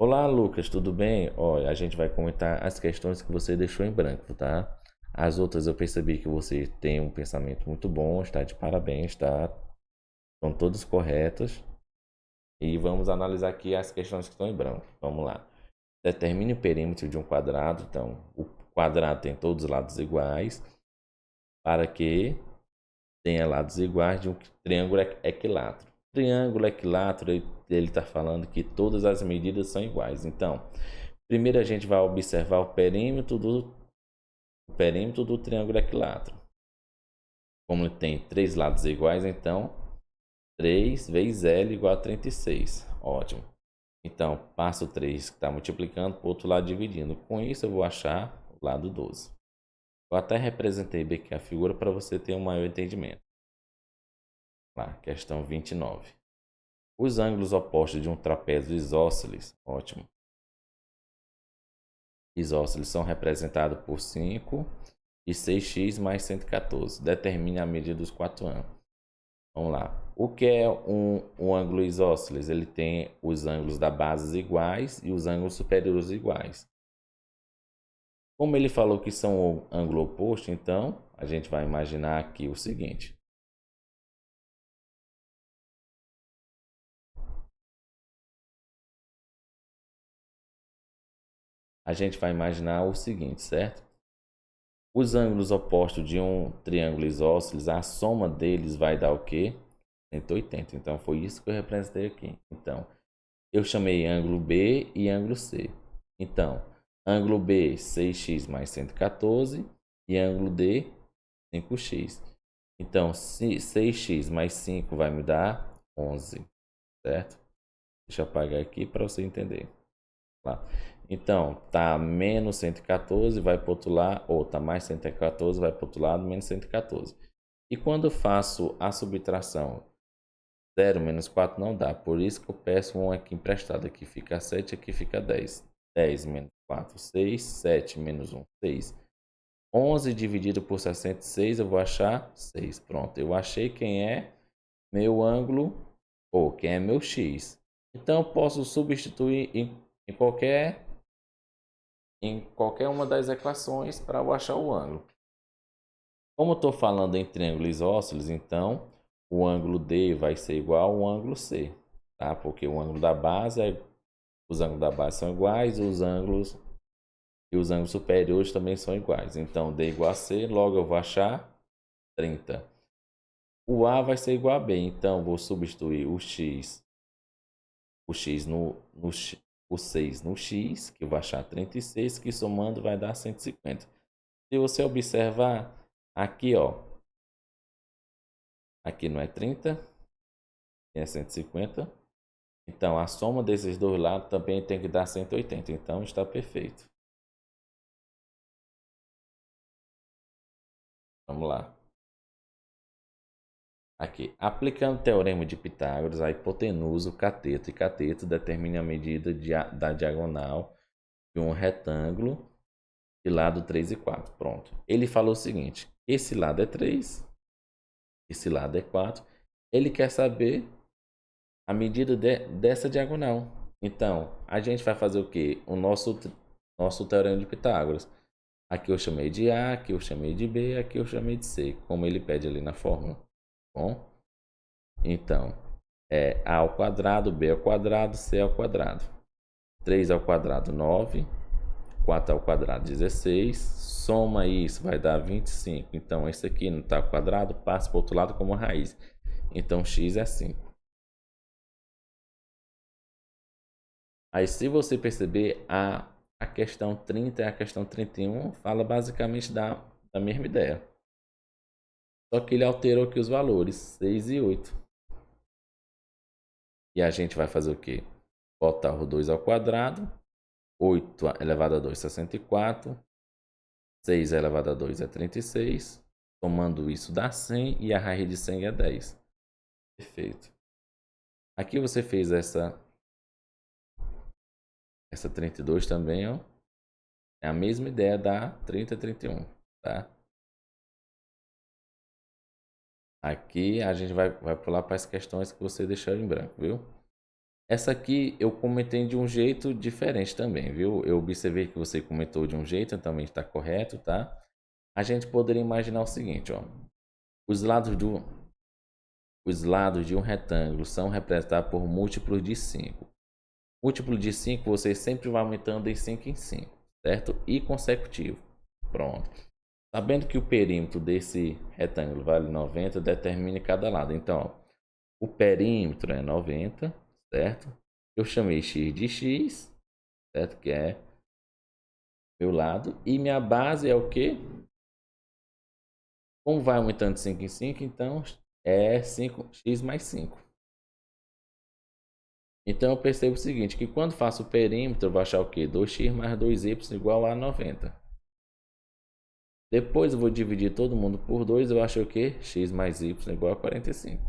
Olá, Lucas, tudo bem? Olha, a gente vai comentar as questões que você deixou em branco, tá? As outras eu percebi que você tem um pensamento muito bom, está de parabéns, tá? Estão todas corretas. E vamos analisar aqui as questões que estão em branco. Vamos lá. Determine o perímetro de um quadrado. Então, o quadrado tem todos os lados iguais para que tenha lados iguais de um triângulo equilátero. Triângulo equilátero, ele está falando que todas as medidas são iguais. Então, primeiro a gente vai observar o perímetro do triângulo equilátero. Como ele tem três lados iguais, então 3 vezes L igual a 36. Ótimo. Então, passo 3 que está multiplicando para o outro lado dividindo. Com isso eu vou achar o lado 12. Eu até representei bem aqui a figura para você ter um maior entendimento. Lá, questão 29. Os ângulos opostos de um trapézio isósceles, ótimo. Isósceles são representados por 5 e 6x mais 114. Determine a medida dos quatro ângulos. Vamos lá. O que é um ângulo isósceles? Ele tem os ângulos da base iguais e os ângulos superiores iguais. Como ele falou que são o ângulo oposto, então a gente vai imaginar aqui o seguinte. A gente vai imaginar o seguinte, certo? Os ângulos opostos de um triângulo isósceles, a soma deles vai dar o quê? 180. Então foi isso que eu representei aqui. Então, eu chamei ângulo B e ângulo C. Então, ângulo B 6x mais 114 e ângulo D 5x. Então, 6x mais 5 vai me dar 11, certo? Deixa eu apagar aqui para você entender. Lá. Então, tá menos 114, vai para o outro lado, ou tá mais 114, vai para o outro lado, menos 114. E quando eu faço a subtração, 0 menos 4 não dá, por isso que eu peço um aqui emprestado. Aqui fica 7, aqui fica 10. 10 menos 4, 6. 7 menos 1, 6. 11 dividido por 66, eu vou achar 6. Pronto, eu achei quem é meu ângulo, ou quem é meu x. Então, eu posso substituir em qualquer uma das equações para eu achar o ângulo. Como eu estou falando em triângulo isósceles, então o ângulo D vai ser igual ao ângulo C, tá? Porque o ângulo da base, os ângulos da base são iguais, os ângulos superiores também são iguais. Então D igual a C, logo eu vou achar 30. O A vai ser igual a B, então vou substituir o x o 6 no x, que eu vou achar 36, que somando vai dar 150. Se você observar aqui, ó, aqui não é 30, é 150. Então a soma desses dois lados também tem que dar 180. Então está perfeito. Vamos lá. Aqui, aplicando o teorema de Pitágoras, a hipotenusa, o cateto e cateto determina a medida da diagonal de um retângulo de lado 3 e 4. Pronto. Ele falou o seguinte: esse lado é 3, esse lado é 4. Ele quer saber a medida dessa diagonal. Então, a gente vai fazer o quê? O nosso teorema de Pitágoras. Aqui eu chamei de A, aqui eu chamei de B, aqui eu chamei de C, como ele pede ali na fórmula. Bom, então, é A ao quadrado, B ao quadrado, C ao quadrado. 3 ao quadrado, 9. 4 ao quadrado, 16. Soma isso, vai dar 25. Então, esse aqui não está ao quadrado, passa para o outro lado como raiz. Então, x é 5. Aí, se você perceber, a questão 30 e a questão 31 fala basicamente da mesma ideia. Só que ele alterou aqui os valores, 6 e 8. E a gente vai fazer o quê? Botar o 2 ao quadrado. 8 elevado a 2, 64. 6 elevado a 2 é 36. Somando isso dá 100 e a raiz de 100 é 10. Perfeito. Aqui você fez essa 32 também, ó. É a mesma ideia da 30 e 31, tá? Aqui a gente vai pular para as questões que você deixou em branco, viu? Essa aqui eu comentei de um jeito diferente também, viu? Eu observei que você comentou de um jeito, também está correto, tá? A gente poderia imaginar o seguinte, ó. Os lados de um retângulo são representados por múltiplos de 5. Múltiplo de 5 você sempre vai aumentando em 5 em 5, certo? E consecutivo. Pronto. Sabendo que o perímetro desse retângulo vale 90, determine cada lado. Então, ó, o perímetro é 90, certo? Eu chamei x de x, certo? Que é meu lado. E minha base é o quê? Como vai aumentando de 5 em 5, então é 5x mais 5. Então eu percebo o seguinte, que quando faço o perímetro, eu vou achar o quê? 2x mais 2y igual a 90. Depois eu vou dividir todo mundo por 2, eu acho o quê? X mais y igual a 45.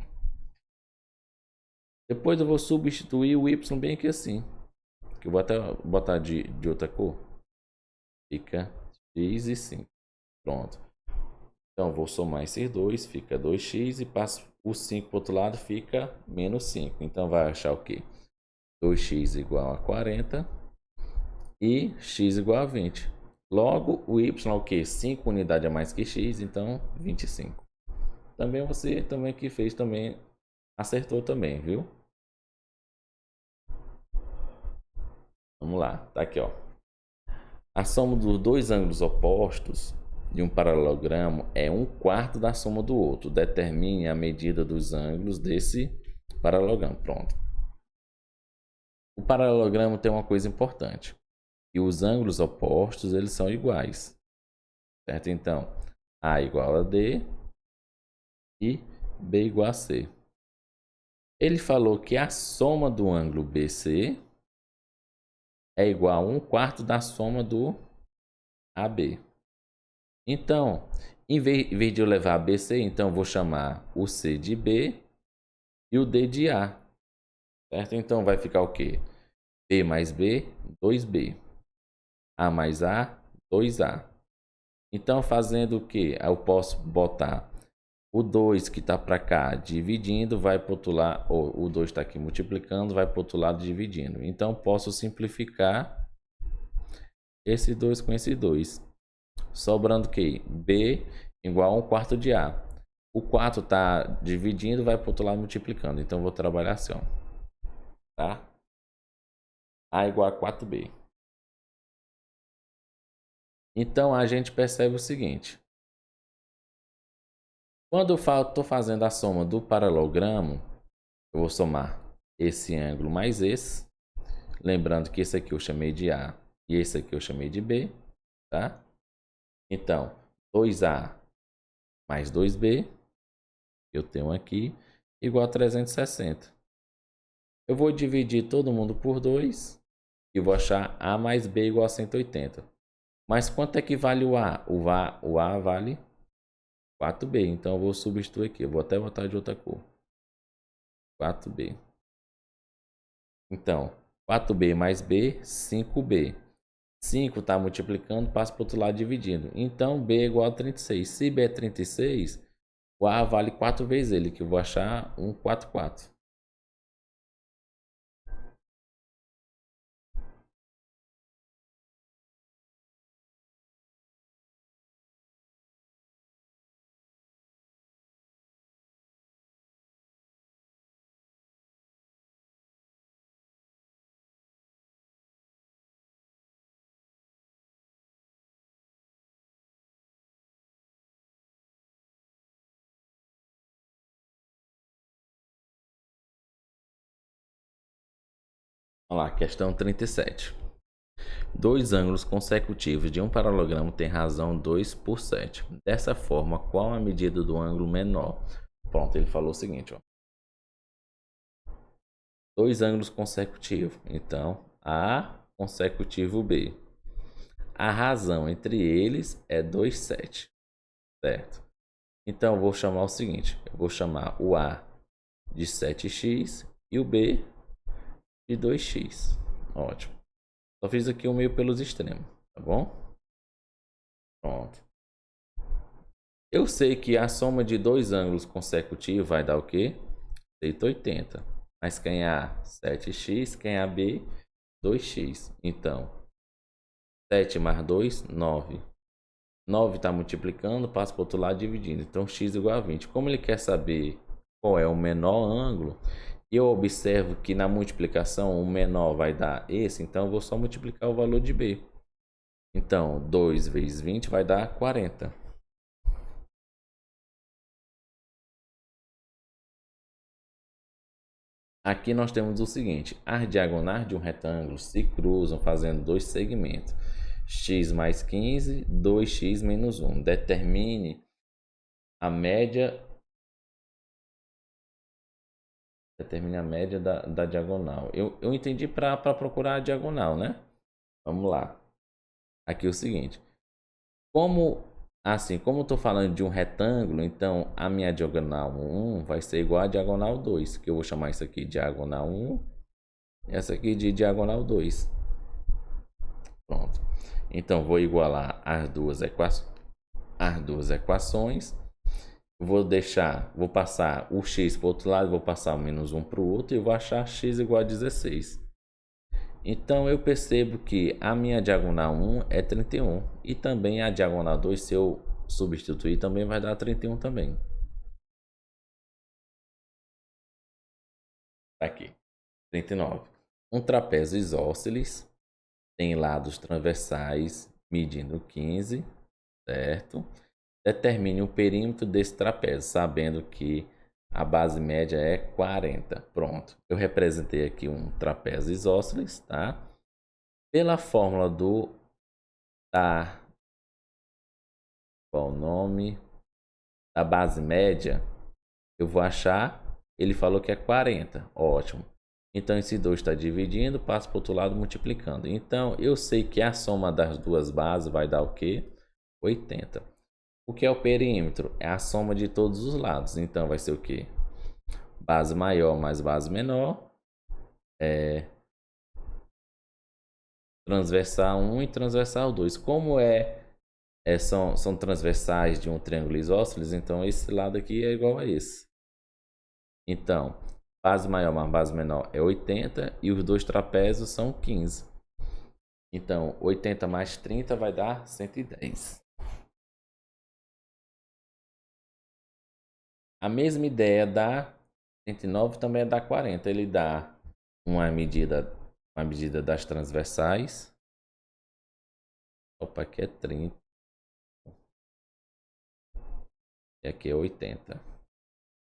Depois eu vou substituir o y bem aqui assim. Que eu vou até botar de outra cor. Fica x e 5. Pronto. Então vou somar esses dois, fica 2x e passo o 5 para o outro lado, fica menos 5. Então vai achar o quê? 2x igual a 40 e x igual a 20. Logo, o y é o quê? 5 unidades a mais que x, então 25. Também você também que fez também acertou também, viu? Vamos lá, tá aqui, ó. A soma dos dois ângulos opostos de um paralelogramo é 1/4 da soma do outro. Determine a medida dos ângulos desse paralelogramo. Pronto. O paralelogramo tem uma coisa importante. E os ângulos opostos, eles são iguais. Certo? Então, A igual a D e B igual a C. Ele falou que a soma do ângulo BC é igual a 1/4 da soma do AB. Então, em vez de eu levar BC, então eu vou chamar o C de B e o D de A. Certo? Então vai ficar o quê? B mais B, 2B. A mais A, 2A. Então, fazendo o quê? Eu posso botar o 2 que está para cá dividindo, vai para o outro lado, ou o 2 está aqui multiplicando, vai para o outro lado dividindo. Então, posso simplificar esse 2 com esse 2. Sobrando o quê? B igual a 1/4 de A. O 4 está dividindo, vai para o outro lado multiplicando. Então, vou trabalhar assim, ó. Tá? A igual a 4B. Então, a gente percebe o seguinte. Quando eu estou fazendo a soma do paralelogramo, eu vou somar esse ângulo mais esse. Lembrando que esse aqui eu chamei de A e esse aqui eu chamei de B. Tá? Então, 2A mais 2B, eu tenho aqui, igual a 360. Eu vou dividir todo mundo por 2 e vou achar A mais B igual a 180. Mas quanto é que vale o A? O A vale 4B. Então eu vou substituir aqui. Eu vou até botar de outra cor. 4B. Então, 4B mais B, 5B. 5 está multiplicando, passa para o outro lado dividindo. Então, B é igual a 36. Se B é 36, o A vale 4 vezes ele, que eu vou achar 144. Vamos lá, questão 37. Dois ângulos consecutivos de um paralelogramo têm razão 2 por 7. Dessa forma, qual a medida do ângulo menor? Pronto, ele falou o seguinte, ó. Dois ângulos consecutivos. Então, A consecutivo B. A razão entre eles é 2,7. Certo? Então, eu vou chamar o seguinte. Eu vou chamar o A de 7x e o B de 2x. Ótimo. Só fiz aqui o meio pelos extremos. Tá bom? Pronto. Eu sei que a soma de dois ângulos consecutivos vai dar o quê? 180. Mas quem é A? 7x. Quem é B? 2x. Então, 7 mais 2, 9. 9 está multiplicando, passa para o outro lado dividindo. Então, x igual a 20. Como ele quer saber qual é o menor ângulo, eu observo que na multiplicação o menor vai dar esse, então eu vou só multiplicar o valor de B. Então, 2 vezes 20 vai dar 40. Aqui nós temos o seguinte: as diagonais de um retângulo se cruzam fazendo dois segmentos. X mais 15, 2x menos 1. Determine a média. Determine a média da diagonal. Eu entendi para procurar a diagonal, né? Vamos lá. Aqui é o seguinte. Como eu estou falando de um retângulo, então a minha diagonal 1 vai ser igual a diagonal 2, que eu vou chamar isso aqui de diagonal 1 e essa aqui de diagonal 2. Pronto. Então vou igualar as duas equações. Vou passar o x para o outro lado, vou passar o menos 1 para o outro e vou achar x igual a 16. Então eu percebo que a minha diagonal 1 é 31 e também a diagonal 2, se eu substituir, também vai dar 31 também. Aqui, 39. Um trapézio isósceles tem lados transversais medindo 15, certo? Determine o perímetro desse trapézio, sabendo que a base média é 40. Pronto. Eu representei aqui um trapézio isósceles, tá? Pela fórmula qual o nome? Da base média, eu vou achar, ele falou que é 40. Ótimo. Então esse 2 está dividindo, passa para o outro lado multiplicando. Então eu sei que a soma das duas bases vai dar o quê? 80. O que é o perímetro? É a soma de todos os lados. Então vai ser o quê? Base maior mais base menor. Transversal 1 e transversal 2. Como são transversais de um triângulo isósceles, então esse lado aqui é igual a esse. Então, base maior mais base menor é 80 e os dois trapézios são 15. Então, 80 mais 30 vai dar 110. A mesma ideia da 109 também é da 40. Ele dá uma medida das transversais. Opa, aqui é 30. E aqui é 80.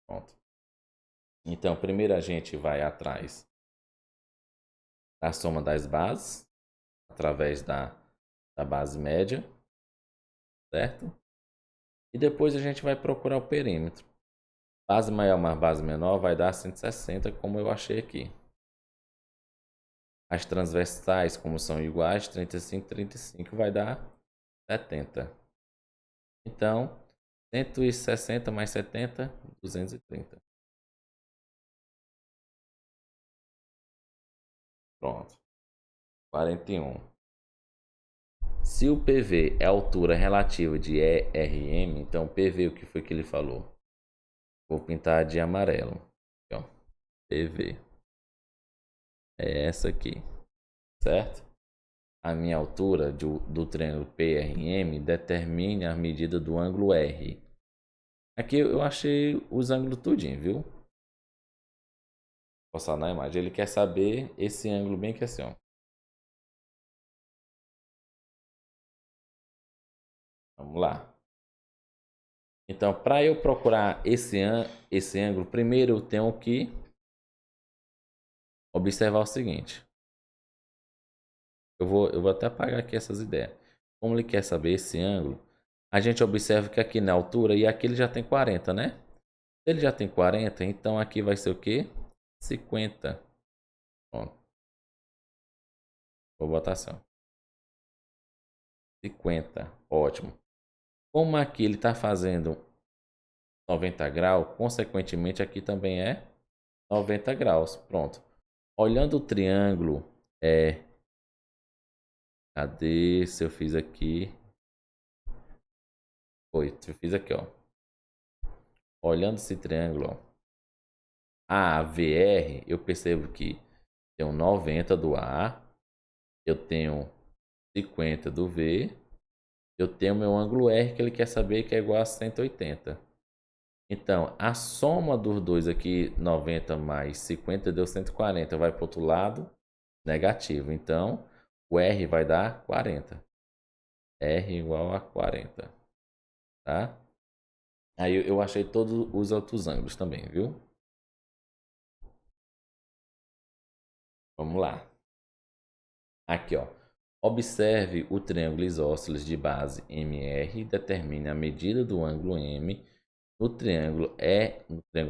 Pronto. Então, primeiro a gente vai atrás da soma das bases, através da base média, certo? E depois a gente vai procurar o perímetro. Base maior mais base menor vai dar 160, como eu achei aqui. As transversais, como são iguais, 35, 35 vai dar 70. Então, 160 mais 70, 230. Pronto. 41. Se o PV é a altura relativa de ERM, então PV, o que foi que ele falou? Vou pintar de amarelo. Aqui, ó. PV. É essa aqui, certo? A minha altura do triângulo PRM determine a medida do ângulo R. Aqui eu achei os ângulos tudinho, viu? Vou passar na imagem. Ele quer saber esse ângulo bem que assim, ó. Vamos lá. Então, para eu procurar esse ângulo, primeiro eu tenho que observar o seguinte. Eu vou até apagar aqui essas ideias. Como ele quer saber esse ângulo, a gente observa que aqui na altura, e aqui ele já tem 40, né? Se ele já tem 40, então aqui vai ser o quê? 50. Pronto. Vou botar assim, ó. 50. Ótimo. Como aqui ele está fazendo 90 graus, consequentemente aqui também é 90 graus. Pronto. Olhando o triângulo, cadê? Se eu fiz aqui. Foi, eu fiz aqui, ó. Olhando esse triângulo, ó. AVR, eu percebo que tenho 90 do A, eu tenho 50 do V, eu tenho meu ângulo R que ele quer saber que é igual a 180. Então, a soma dos dois aqui, 90 mais 50 deu 140, vai para o outro lado, negativo. Então, o R vai dar 40. R igual a 40, tá? Aí eu achei todos os outros ângulos também, viu? Vamos lá. Aqui, ó. Observe o triângulo isósceles de base MR e determine a medida do ângulo M no triângulo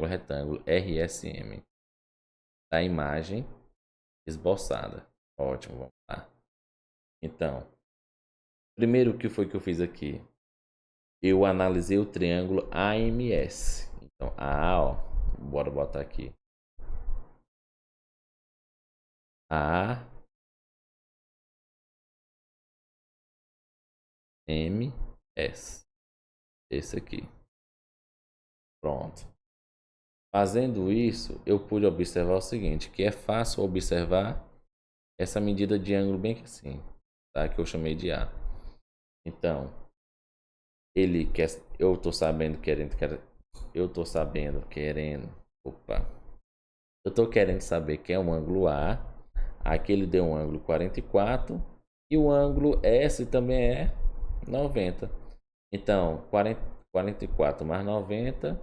retângulo RSM. Da imagem esboçada. Ótimo, vamos lá. Então, primeiro o que foi que eu fiz aqui? Eu analisei o triângulo AMS. Então, A, ó, bora botar aqui. A, M, S. Esse aqui. Pronto. Fazendo isso, eu pude observar o seguinte, que é fácil observar essa medida de ângulo bem que assim, tá? Que eu chamei de A. Então, ele quer, eu tô querendo saber que é um ângulo A. Aqui ele deu um ângulo 44 e o ângulo S também é 90. Então, 44 mais 90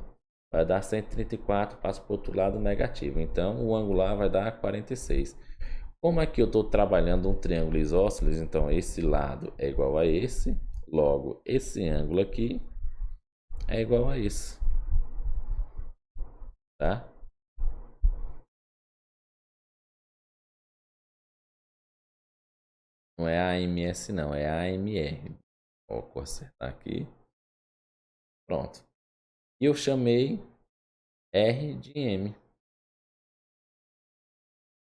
vai dar 134, passa para o outro lado negativo. Então, o angular vai dar 46. Como aqui eu estou trabalhando um triângulo isósceles, então esse lado é igual a esse. Logo, esse ângulo aqui é igual a esse. Tá? Não é AMS não, é AMR. Vou consertar aqui. Pronto. E eu chamei R de M.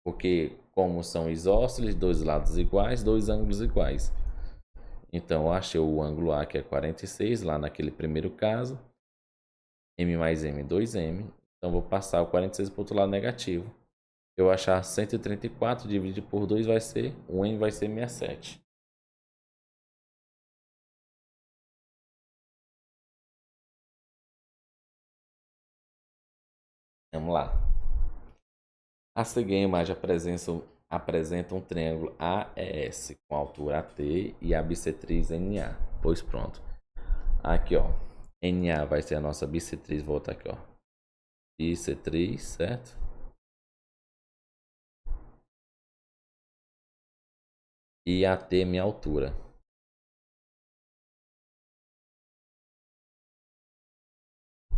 Porque como são isósceles, dois lados iguais, dois ângulos iguais. Então eu achei o ângulo A que é 46 lá naquele primeiro caso. M mais M, 2M. Então vou passar o 46 para o outro lado negativo. Eu achar 134 dividido por 2 vai ser, o M vai ser 67. Vamos lá. A seguinte imagem apresenta um triângulo AES com altura AT e a bissetriz NA. Pois pronto. Aqui, ó. NA vai ser a nossa bissetriz. Vou botar aqui, ó. Bissetriz, certo? E AT é minha altura.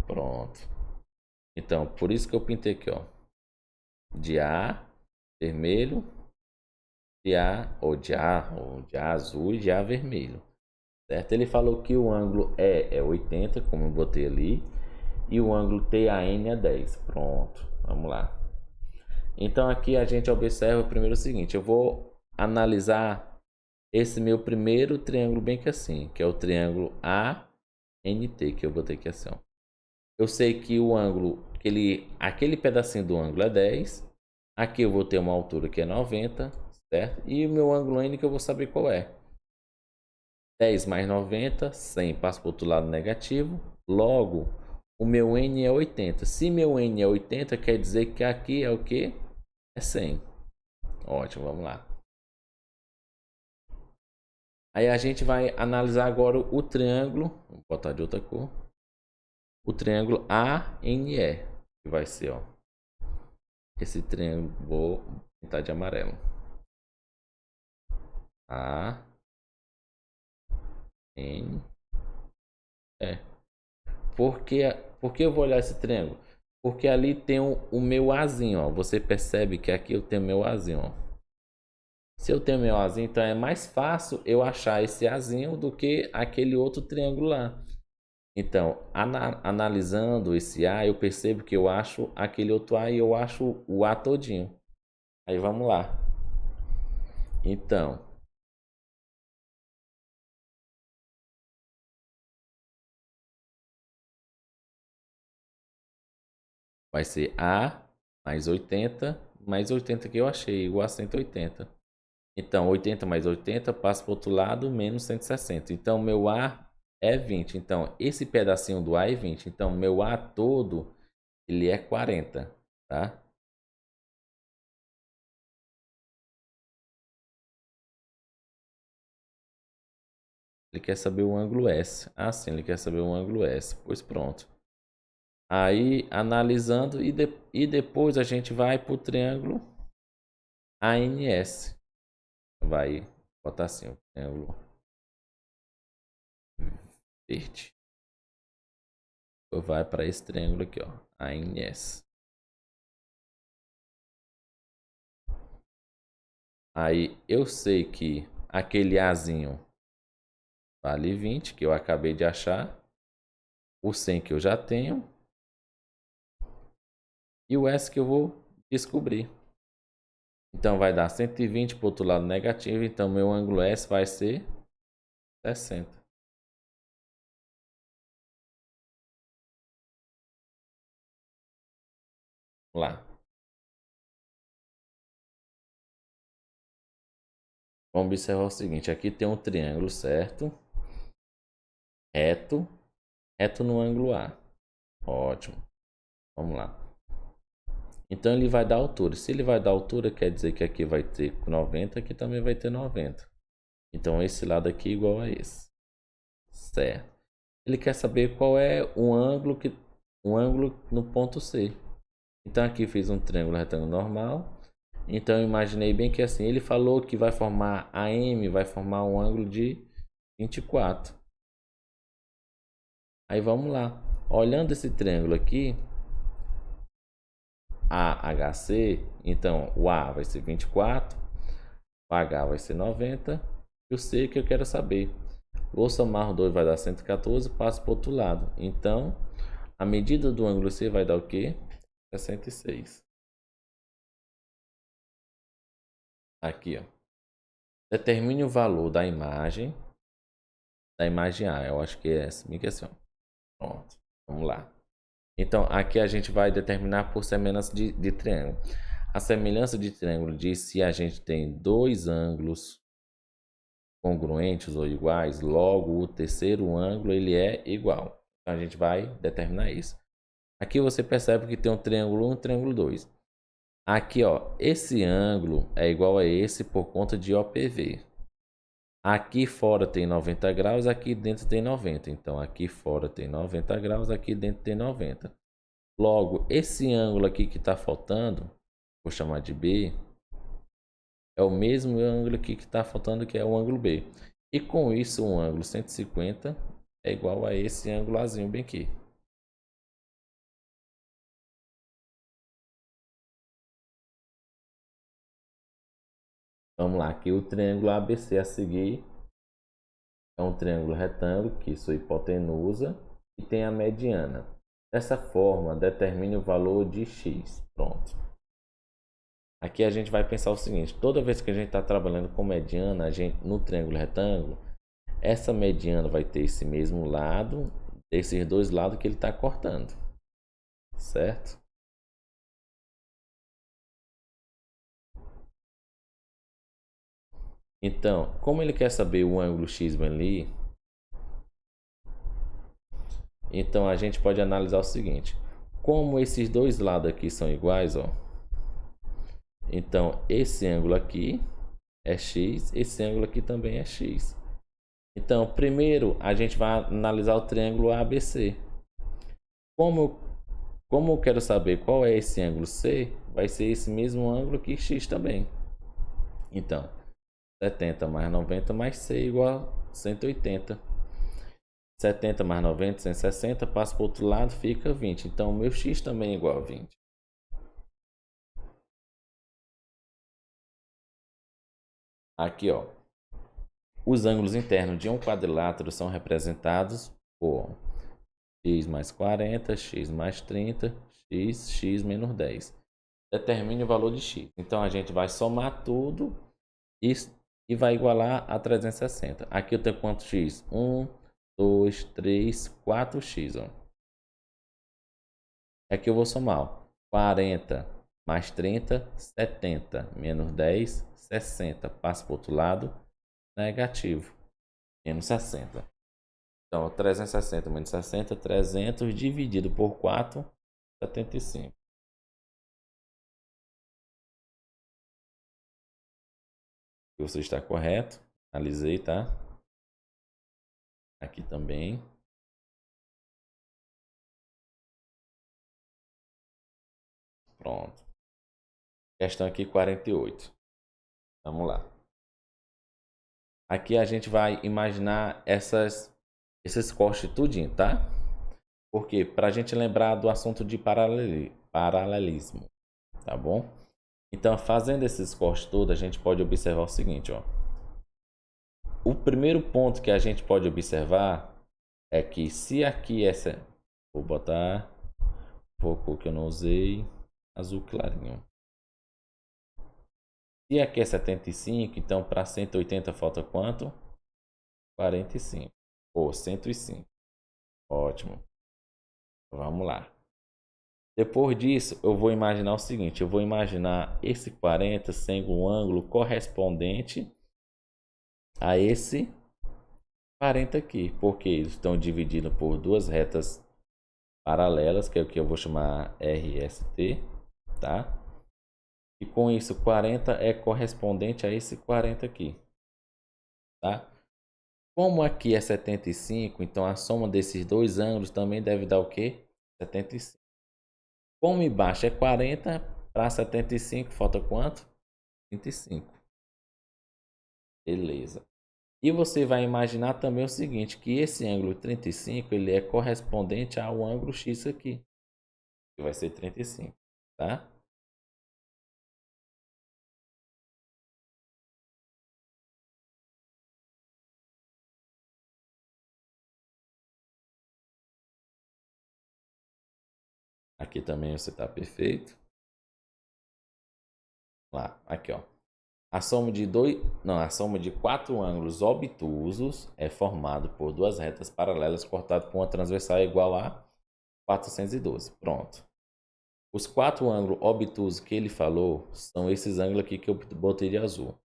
Pronto. Então, por isso que eu pintei aqui, ó. De A, vermelho, de A, ou de A azul e de A vermelho. Certo? Ele falou que o ângulo E é 80, como eu botei ali, e o ângulo TAN é 10. Pronto, vamos lá. Então aqui a gente observa primeiro o seguinte, eu vou analisar esse meu primeiro triângulo bem que assim, que é o triângulo ANT, que eu botei aqui assim, ó. Eu sei que o ângulo, aquele pedacinho do ângulo é 10, aqui eu vou ter uma altura que é 90, certo? E o meu ângulo N que eu vou saber qual é. 10 mais 90, 100 passa para o outro lado negativo. Logo, o meu N é 80. Se meu N é 80, quer dizer que aqui é o que? É 100. Ótimo, vamos lá. Aí a gente vai analisar agora o triângulo. Vou botar de outra cor. O triângulo ANE. Que vai ser, ó. Esse triângulo, vou pintar de amarelo. A, N, E. Por que eu vou olhar esse triângulo? Porque ali tem o meu Azinho, ó. Você percebe que aqui eu tenho meu Azinho, ó. Se eu tenho meu Azinho, então é mais fácil eu achar esse Azinho do que aquele outro triângulo lá. Então, analisando esse A, eu percebo que eu acho aquele outro A e eu acho o A todinho. Aí vamos lá. Então, vai ser A mais 80, mais 80 que eu achei, igual a 180. Então, 80 mais 80 passa para o outro lado, menos 160. Então, meu A é 20. Então, esse pedacinho do A é 20. Então, meu A todo, ele é 40, tá? Ele quer saber o ângulo S. Ah, sim, ele quer saber o ângulo S. Pois pronto. Aí, analisando, e depois a gente vai para o triângulo ANS. Vai botar assim, o triângulo verde. Vai para esse triângulo aqui, ó, ANS. Aí, eu sei que aquele Azinho vale 20, que eu acabei de achar. O 100 que eu já tenho. E o S que eu vou descobrir. Então vai dar 120 para o outro lado negativo. Então meu ângulo S vai ser 60. Lá. Vamos observar o seguinte. Aqui tem um triângulo, certo? Reto. Reto no ângulo A. Ótimo. Vamos lá. Então ele vai dar altura. Se ele vai dar altura, quer dizer que aqui vai ter 90, aqui também vai ter 90. Então esse lado aqui é igual a esse. Certo. Ele quer saber qual é o ângulo no ponto C. Então aqui fiz um triângulo retângulo normal. Então eu imaginei bem que assim, ele falou que vai formar AM, vai formar um ângulo de 24. Aí vamos lá. Olhando esse triângulo aqui, AHC, então o A vai ser 24, o H vai ser 90 e o C que eu quero saber. Vou somar os dois, vai dar 114, passo para o outro lado. Então, a medida do ângulo C vai dar o quê? 66. Aqui, ó. Determine o valor da imagem A. Eu acho que é bem que assim, ó. Pronto. Vamos lá. Então, aqui a gente vai determinar por semelhança de triângulo. A semelhança de triângulo diz se a gente tem dois ângulos congruentes ou iguais, logo o terceiro ângulo ele é igual. Então, a gente vai determinar isso. Aqui você percebe que tem um triângulo 1 e um triângulo 2. Aqui, ó, esse ângulo é igual a esse por conta de OPV. Aqui fora tem 90 graus, aqui dentro tem 90. Então, aqui fora tem 90 graus, aqui dentro tem 90. Logo, esse ângulo aqui que está faltando, vou chamar de B, é o mesmo ângulo aqui que está faltando, que é o ângulo B. E com isso, um ângulo 150 é igual a esse ângulo Azinho bem aqui. Vamos lá, aqui o triângulo ABC a seguir é um triângulo retângulo que sua hipotenusa e tem a mediana. Dessa forma, determine o valor de x. Pronto. Aqui a gente vai pensar o seguinte: toda vez que a gente está trabalhando com mediana, no triângulo retângulo, essa mediana vai ter esse mesmo lado, esses dois lados que ele está cortando, certo? Então, como ele quer saber o ângulo x ali, então a gente pode analisar o seguinte: como esses dois lados aqui são iguais, ó, então esse ângulo aqui é x, esse ângulo aqui também é x. Então, primeiro a gente vai analisar o triângulo ABC. Como eu quero saber qual é esse ângulo C, vai ser esse mesmo ângulo que x também. Então, 70 mais 90 mais C igual a 180. 70 mais 90, 160, passa para o outro lado, fica 20. Então, o meu x também é igual a 20. Aqui, ó. Os ângulos internos de um quadrilátero são representados por x mais 40, x mais 30, x menos 10. Determine o valor de x. Então, a gente vai somar tudo e vai igualar a 360. Aqui eu tenho quanto x? 1, 2, 3, 4x. Ó. Aqui eu vou somar. Ó. 40 mais 30, 70, menos 10, 60. Passa para o outro lado, negativo, menos 60. Então, 360 menos 60, 300 dividido por 4, 75. Você está correto. Analisei, tá? Aqui também. Pronto. Questão aqui 48. Vamos lá. Aqui a gente vai imaginar esses cortes tudinho, tá? Porque para a gente lembrar do assunto de paralelismo, tá bom? Então, fazendo esses cortes todos, a gente pode observar o seguinte, ó. O primeiro ponto que a gente pode observar é que se aqui essa... Vou botar... Vou cor que eu não usei. Azul clarinho. Se aqui é 75, então para 180 falta quanto? 45. Ou 105. Ótimo. Vamos lá. Depois disso, eu vou imaginar o seguinte. Eu vou imaginar esse 40 sendo um ângulo correspondente a esse 40 aqui. Porque eles estão divididos por duas retas paralelas, que é o que eu vou chamar RST, tá? E com isso, 40 é correspondente a esse 40 aqui, tá? Como aqui é 75, então a soma desses dois ângulos também deve dar o quê? 75. Como embaixo é 40, para 75 falta quanto? 25. Beleza. E você vai imaginar também o seguinte, que esse ângulo 35, ele é correspondente ao ângulo X aqui, que vai ser 35, tá? Aqui também você está perfeito. Lá, aqui ó. A soma de a soma de quatro ângulos obtusos é formado por duas retas paralelas cortadas por uma transversal igual a 412. Pronto. Os quatro ângulos obtusos que ele falou são esses ângulos aqui que eu botei de azul.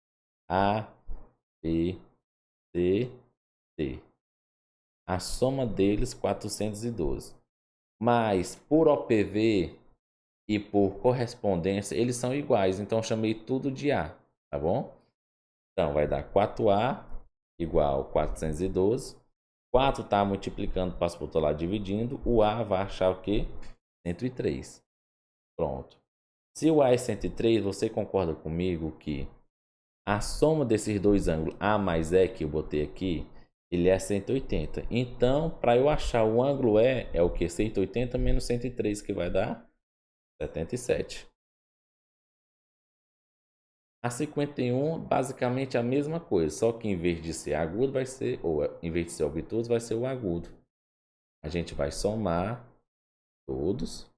A, B, C, D. A soma deles 412. Mas por OPV e por correspondência, eles são iguais. Então eu chamei tudo de A, tá bom? Então vai dar 4A igual 412. 4 está multiplicando, passa para o outro lado dividindo. O A vai achar o quê? 103. Pronto. Se o A é 103, você concorda comigo que a soma desses dois ângulos A mais E que eu botei aqui, ele é 180. Então, para eu achar o ângulo E, é o que? 180 menos 103, que vai dar 77. A 51, basicamente a mesma coisa, só que em vez de ser agudo, vai ser, ou em vez de ser obtuso, vai ser o agudo. A gente vai somar todos,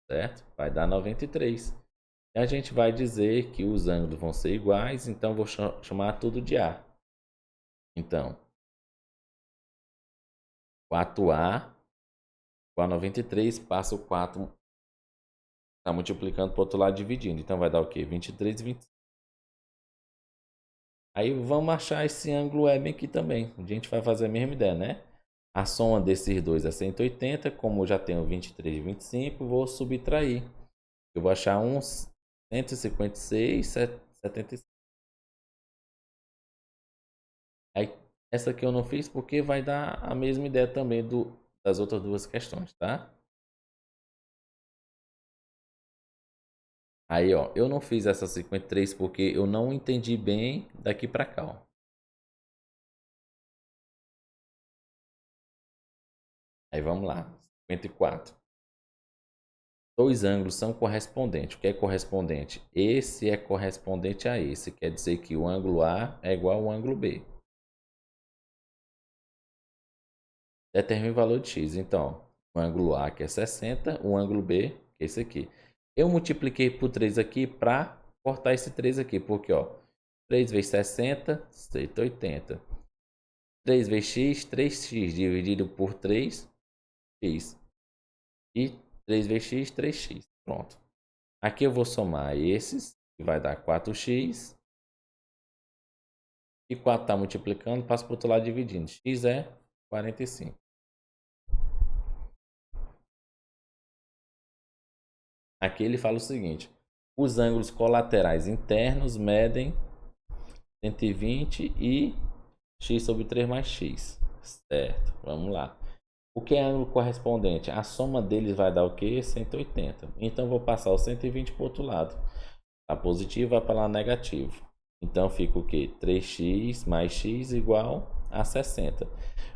certo? Vai dar 93. E a gente vai dizer que os ângulos vão ser iguais, então vou chamar tudo de A. Então, 4A igual a 93, passa o 4, está multiplicando para o outro lado, dividindo. Então vai dar o quê? 23 e 25. Aí vamos achar esse ângulo E bem aqui também. A gente vai fazer a mesma ideia, né? A soma desses dois é 180. Como eu já tenho 23 e 25, vou subtrair. Eu vou achar uns 156, 75. Aí, essa aqui eu não fiz porque vai dar a mesma ideia também das outras duas questões, tá? Aí, ó, eu não fiz essa 53 porque eu não entendi bem daqui para cá, ó. Aí vamos lá. 54. Dois ângulos são correspondentes. O que é correspondente? Esse é correspondente a esse. Quer dizer que o ângulo A é igual ao ângulo B. Determine o valor de x. Então, o ângulo A que é 60, o ângulo B que é esse aqui. Eu multipliquei por 3 aqui para cortar esse 3 aqui. Porque, ó, 3 vezes 60, 180. 3 vezes x, 3x dividido por 3, x. E 3 vezes x, 3x. Pronto. Aqui eu vou somar esses, que vai dar 4x. E 4 está multiplicando, passa para o outro lado dividindo. X é 45. Aqui ele fala o seguinte: os ângulos colaterais internos medem 120 e x sobre 3 mais x. Certo, vamos lá. O que é ângulo correspondente? A soma deles vai dar o quê? 180. Então, vou passar o 120 para o outro lado. A positivo vai para lá negativo. Então, fica o quê? 3x mais x igual a 60.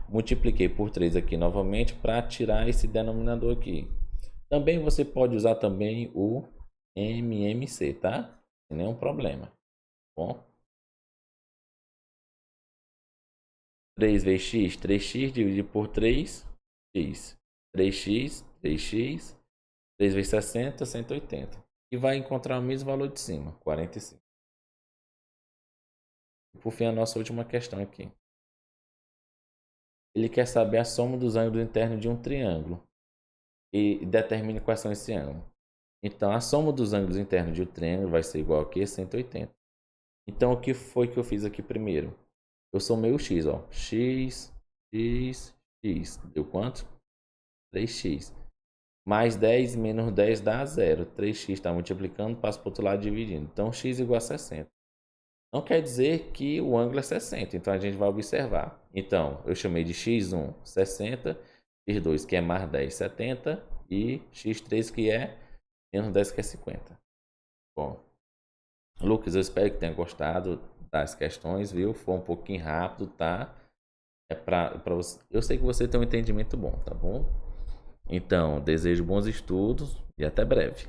Multipliquei por 3 aqui novamente para tirar esse denominador aqui. Também você pode usar também o MMC, tá? Sem nenhum problema. Bom, 3 vezes x, 3x dividido por 3, x. 3x, 3x, 3 vezes 60, 180. E vai encontrar o mesmo valor de cima, 45. E por fim, a nossa última questão aqui. Ele quer saber a soma dos ângulos internos de um triângulo. E determine quais são esse ângulo. Então, a soma dos ângulos internos de um triângulo vai ser igual a quê? 180. Então, o que foi que eu fiz aqui primeiro? Eu somei o x, ó. X, x, x. Deu quanto? 3x. Mais 10 menos 10 dá 0. 3x está multiplicando, passa para o outro lado dividindo. Então, x igual a 60. Não quer dizer que o ângulo é 60. Então, a gente vai observar. Então, eu chamei de x1, 60. X2, que é mais 10, 70. E x3, que é menos 10, que é 50. Bom, Lucas, eu espero que tenha gostado das questões, viu? Foi um pouquinho rápido, tá? É para você. Eu sei que você tem um entendimento bom, tá bom? Então, desejo bons estudos e até breve.